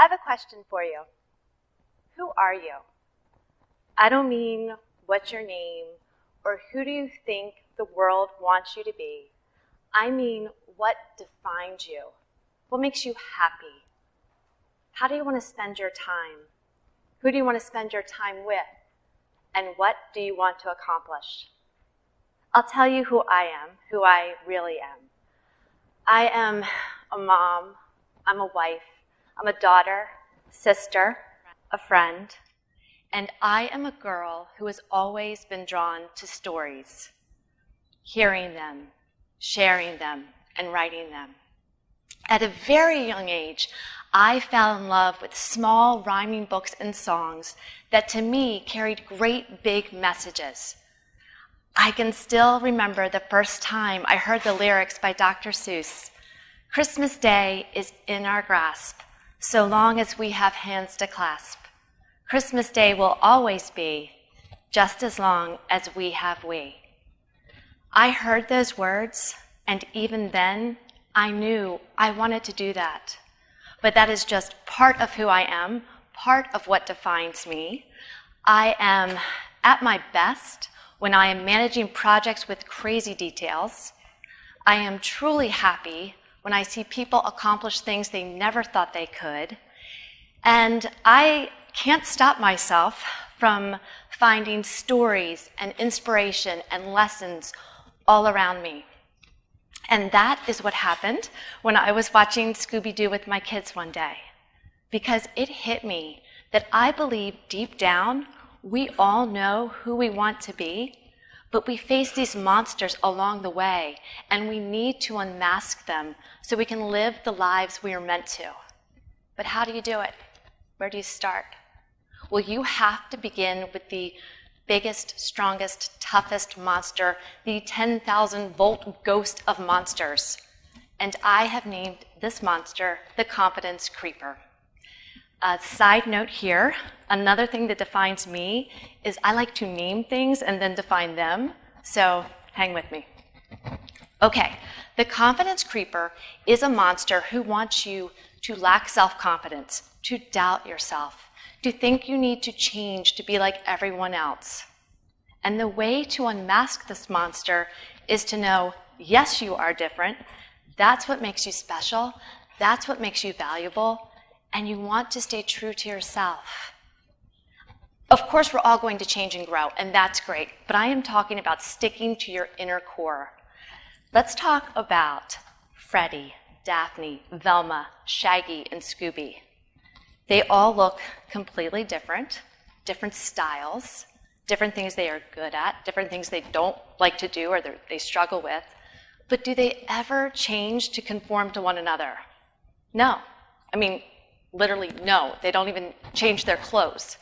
I have a question for you. Who are you? I don't mean what's your name or who do you think the world wants you to be. I mean what defines you. What makes you happy? How do you want to spend your time? Who do you want to spend your time with? And what do you want to accomplish? I'll tell you who I am, who I really am. I am a mom, I'm a wife, I'm a daughter, sister, a friend, and I am a girl who has always been drawn to stories, hearing them, sharing them, and writing them. At a very young age, I fell in love with small rhyming books and songs that to me carried great big messages. I can still remember the first time I heard the lyrics by Dr. Seuss. Christmas Day is in our grasp, so long as we have hands to clasp. Christmas Day will always be, just as long as we have we. I heard those words, and even then, I knew I wanted to do that. But that is just part of who I am, part of what defines me. I am at my best when I am managing projects with crazy details. I am truly happy when I see people accomplish things they never thought they could. And I can't stop myself from finding stories and inspiration and lessons all around me. And that is what happened when I was watching Scooby Doo with my kids one day. Because it hit me that I believe deep down we all know who we want to be, but we face these monsters along the way, and we need to unmask them so we can live the lives we are meant to. But how do you do it? Where do you start? Well, you have to begin with the biggest, strongest, toughest monster, the 10,000-volt ghost of monsters. And I have named this monster the confidence creeper. A side note here, another thing that defines me is I like to name things and then define them, so hang with me. Okay, the confidence creeper is a monster who wants you to lack self-confidence, to doubt yourself, to think you need to change to be like everyone else. And the way to unmask this monster is to know, yes, you are different. That's what makes you special. That's what makes you valuable. And you want to stay true to yourself. Of course, we're all going to change and grow, and that's great. But I am talking about sticking to your inner core. Let's talk about Freddie, Daphne, Velma, Shaggy, and Scooby. They all look completely different, different styles, different things they are good at, different things they don't like to do or they struggle with. But do they ever change to conform to one another? No. I mean, literally no. They don't even change their clothes,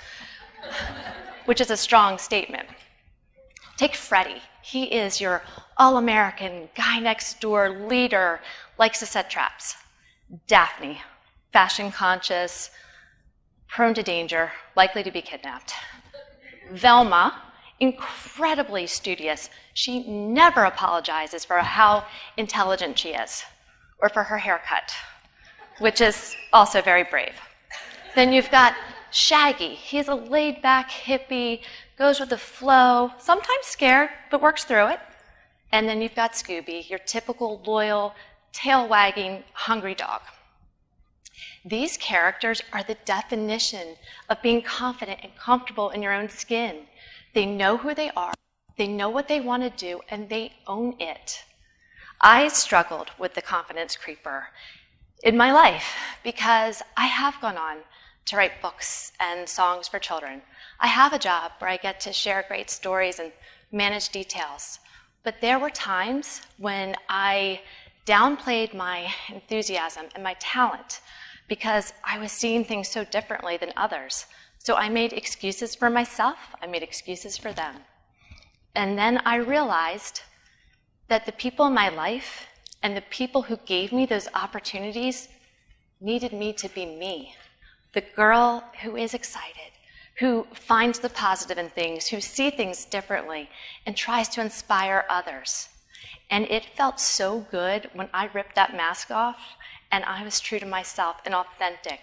which is a strong statement. Take Freddie. He is your all-American, guy next door leader, likes to set traps. Daphne, fashion conscious, prone to danger, likely to be kidnapped. Velma, incredibly studious. She never apologizes for how intelligent she is, or for her haircut, which is also very brave. Then you've got Shaggy. He's a laid-back hippie, goes with the flow, sometimes scared, but works through it. And then you've got Scooby, your typical loyal, tail-wagging, hungry dog. These characters are the definition of being confident and comfortable in your own skin. They know who they are, they know what they want to do, and they own it. I struggled with the confidence creeper in my life because I have gone on to write books and songs for children. I have a job where I get to share great stories and manage details. But there were times when I downplayed my enthusiasm and my talent because I was seeing things so differently than others. So I made excuses for myself, I made excuses for them. And then I realized that the people in my life and the people who gave me those opportunities needed me to be me. The girl who is excited, who finds the positive in things, who sees things differently, and tries to inspire others. And it felt so good when I ripped that mask off and I was true to myself and authentic.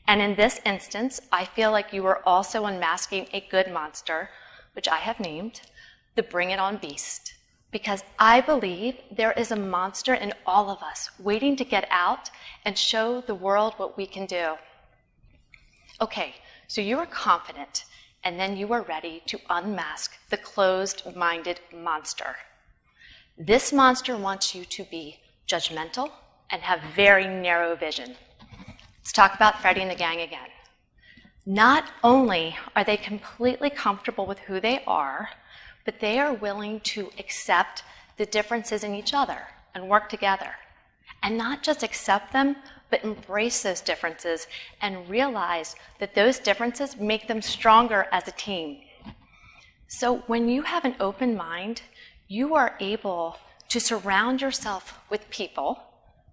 And in this instance, I feel like you are also unmasking a good monster, which I have named the Bring It On Beast, because I believe there is a monster in all of us waiting to get out and show the world what we can do. Okay, so you are confident, and then you are ready to unmask the closed-minded monster. This monster wants you to be judgmental and have very narrow vision. Let's talk about Freddie and the gang again. Not only are they completely comfortable with who they are, but they are willing to accept the differences in each other and work together. And not just accept them, but embrace those differences and realize that those differences make them stronger as a team. So when you have an open mind, you are able to surround yourself with people,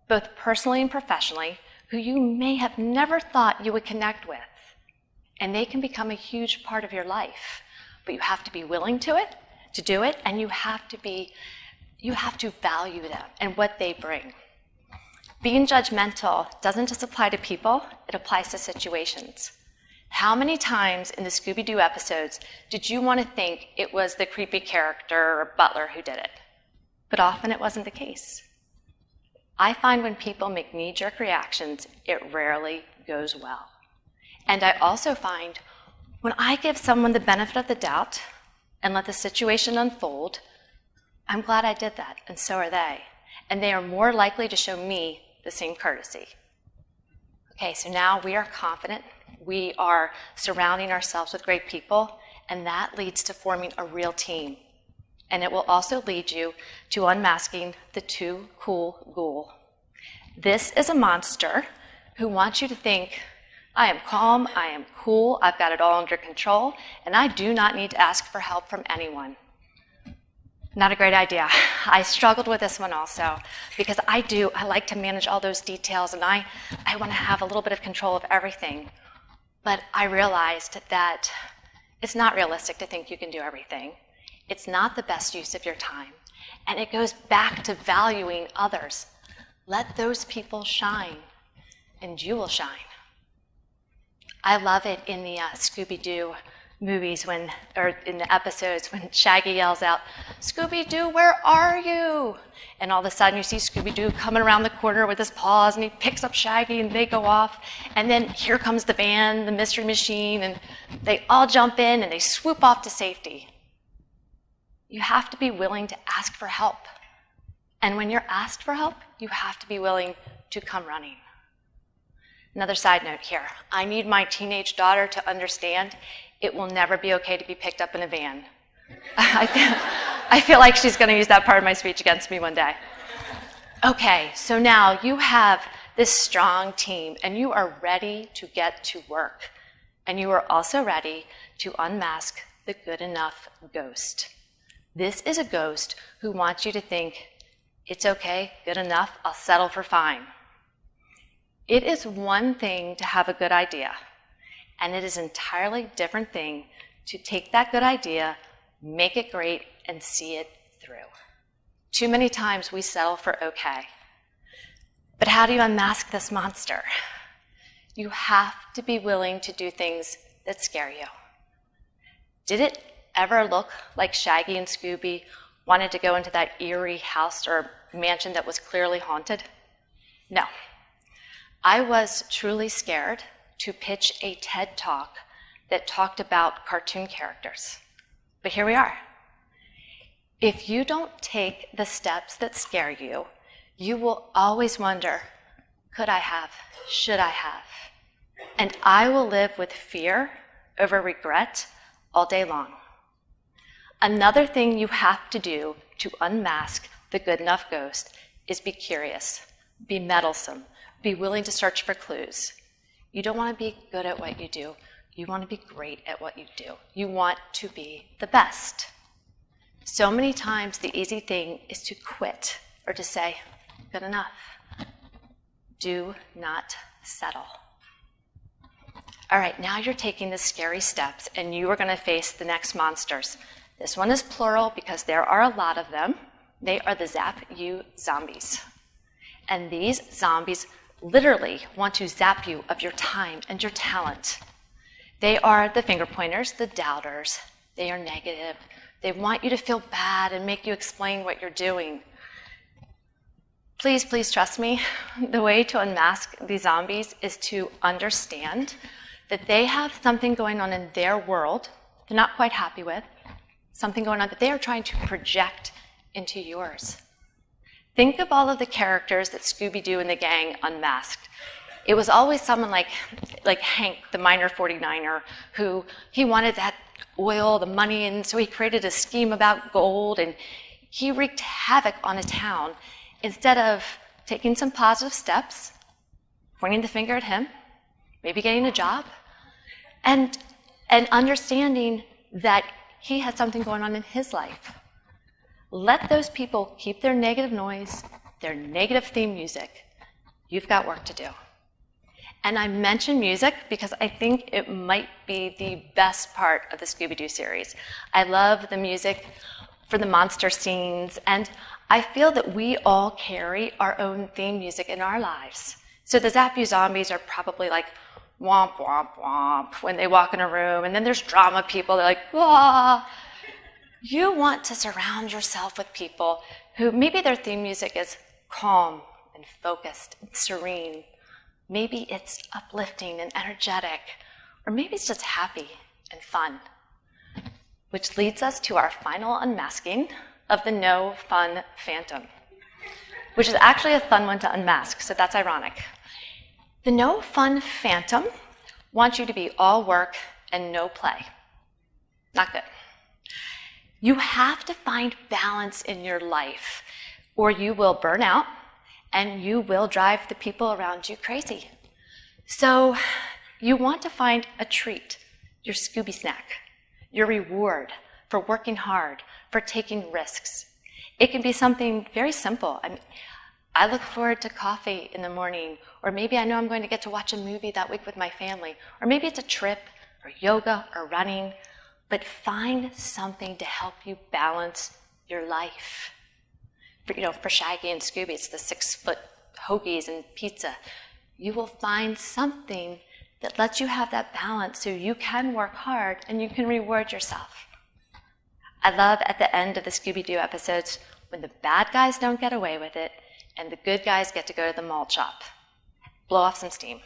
both personally and professionally, who you may have never thought you would connect with. And they can become a huge part of your life. But you have to be willing to do it, and you have to value them and what they bring. Being judgmental doesn't just apply to people, it applies to situations. How many times in the Scooby Doo episodes did you want to think it was the creepy character or butler who did it? But often it wasn't the case. I find when people make knee-jerk reactions, it rarely goes well. And I also find when I give someone the benefit of the doubt and let the situation unfold, I'm glad I did that, and so are they. And they are more likely to show me the same courtesy. Okay, so now we are confident, we are surrounding ourselves with great people, and that leads to forming a real team. And it will also lead you to unmasking the Too Cool Ghoul. This is a monster who wants you to think, I am calm, I am cool, I've got it all under control, and I do not need to ask for help from anyone. Not a great idea. I struggled with this one also because I like to manage all those details, and I want to have a little bit of control of everything. But I realized that it's not realistic to think you can do everything. It's not the best use of your time. And it goes back to valuing others. Let those people shine, and you will shine. I love it in the Scooby Doo movies or in the episodes when Shaggy yells out, Scooby Doo, where are you? And all of a sudden you see Scooby Doo coming around the corner with his paws, and he picks up Shaggy and they go off. And then here comes the van, the mystery machine, and they all jump in and they swoop off to safety. You have to be willing to ask for help. And when you're asked for help, you have to be willing to come running. Another side note here. I need my teenage daughter to understand it will never be okay to be picked up in a van. I feel like she's going to use that part of my speech against me one day. Okay, so now you have this strong team, and you are ready to get to work. And you are also ready to unmask the good enough ghost. This is a ghost who wants you to think, it's okay, good enough, I'll settle for fine. It is one thing to have a good idea, and it is an entirely different thing to take that good idea, make it great, and see it through. Too many times we settle for okay. But how do you unmask this monster? You have to be willing to do things that scare you. Did it ever look like Shaggy and Scooby wanted to go into that eerie house or mansion that was clearly haunted? No. I was truly scared to pitch a TED Talk that talked about cartoon characters. But here we are. If you don't take the steps that scare you, you will always wonder, could I have? Should I have? And I will live with fear over regret all day long. Another thing you have to do to unmask the good enough ghost is be curious, be meddlesome, be willing to search for clues. You don't want to be good at what you do. You want to be great at what you do. You want to be the best. So many times the easy thing is to quit or to say, good enough. Do not settle. All right, now you're taking the scary steps and you are going to face the next monsters. This one is plural because there are a lot of them. They are the Zap You zombies. And these zombies literally want to zap you of your time and your talent. They are the finger pointers, the doubters. They are negative. They want you to feel bad and make you explain what you're doing. Please, please trust me. The way to unmask these zombies is to understand that they have something going on in their world they're not quite happy with, something going on that they are trying to project into yours. Think of all of the characters that Scooby Doo and the gang unmasked. It was always someone like Hank, the miner 49er, who he wanted that oil, the money, and so he created a scheme about gold, and he wreaked havoc on a town instead of taking some positive steps, pointing the finger at him, maybe getting a job, and understanding that he had something going on in his life. Let those people keep their negative noise, their negative theme music. You've got work to do. And I mention music because I think it might be the best part of the Scooby Doo series. I love the music for the monster scenes, and I feel that we all carry our own theme music in our lives. So the Zap You zombies are probably like womp, womp, womp when they walk in a room, and then there's drama people, they're like, wah. You want to surround yourself with people who maybe their theme music is calm and focused and serene. Maybe it's uplifting and energetic, or maybe it's just happy and fun. Which leads us to our final unmasking of the no fun phantom, which is actually a fun one to unmask, so that's ironic. The no fun phantom wants you to be all work and no play. Not good. You have to find balance in your life, or you will burn out and you will drive the people around you crazy. So you want to find a treat, your Scooby snack, your reward for working hard, for taking risks. It can be something very simple. I look forward to coffee in the morning, or maybe I know I'm going to get to watch a movie that week with my family, or maybe it's a trip, or yoga, or running, but find something to help you balance your life. For Shaggy and Scooby, it's the 6-foot hoagies and pizza. You will find something that lets you have that balance so you can work hard and you can reward yourself. I love at the end of the Scooby Doo episodes when the bad guys don't get away with it and the good guys get to go to the malt shop. Blow off some steam.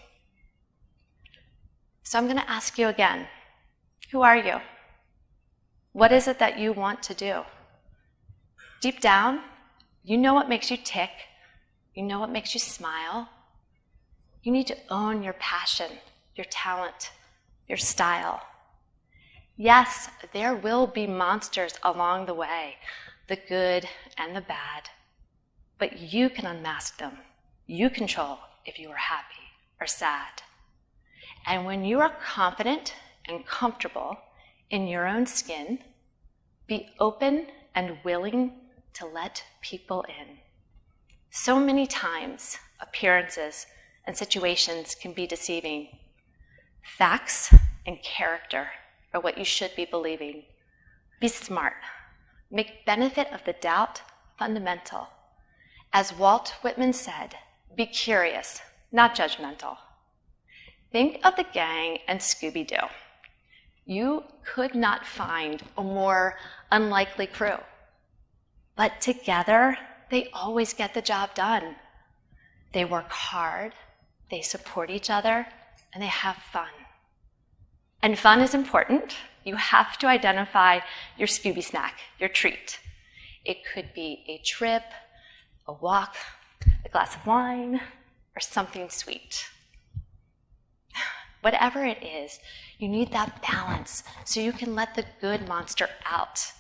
So I'm going to ask you again, who are you? What is it that you want to do? Deep down, you know what makes you tick. You know what makes you smile. You need to own your passion, your talent, your style. Yes, there will be monsters along the way, the good and the bad, but you can unmask them. You control if you are happy or sad. And when you are confident and comfortable in your own skin, be open and willing to let people in. So many times, appearances and situations can be deceiving. Facts and character are what you should be believing. Be smart. Make benefit of the doubt fundamental. As Walt Whitman said, be curious, not judgmental. Think of the gang and Scooby Doo. You could not find a more unlikely crew. But together, they always get the job done. They work hard, they support each other, and they have fun. And fun is important. You have to identify your Scooby snack, your treat. It could be a trip, a walk, a glass of wine, or something sweet. Whatever it is, you need that balance so you can let the good monster out.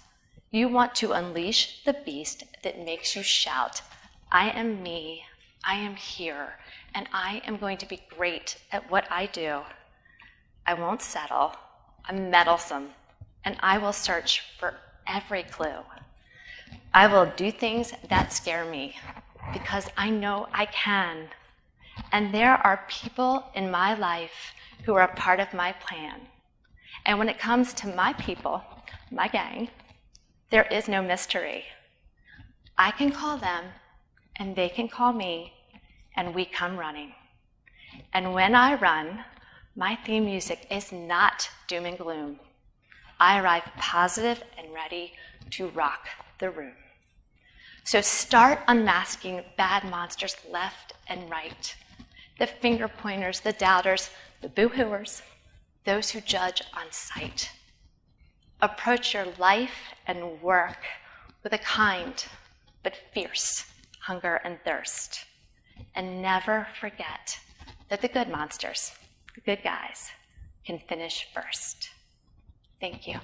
You want to unleash the beast that makes you shout, I am me, I am here, and I am going to be great at what I do. I won't settle, I'm meddlesome, and I will search for every clue. I will do things that scare me because I know I can. And there are people in my life who are a part of my plan. And when it comes to my people, my gang, there is no mystery. I can call them, and they can call me, and we come running. And when I run, my theme music is not doom and gloom. I arrive positive and ready to rock the room. So start unmasking bad monsters left and right. The finger pointers, the doubters, the boo-hooers, those who judge on sight. Approach your life and work with a kind but fierce hunger and thirst. And never forget that the good monsters, the good guys, can finish first. Thank you.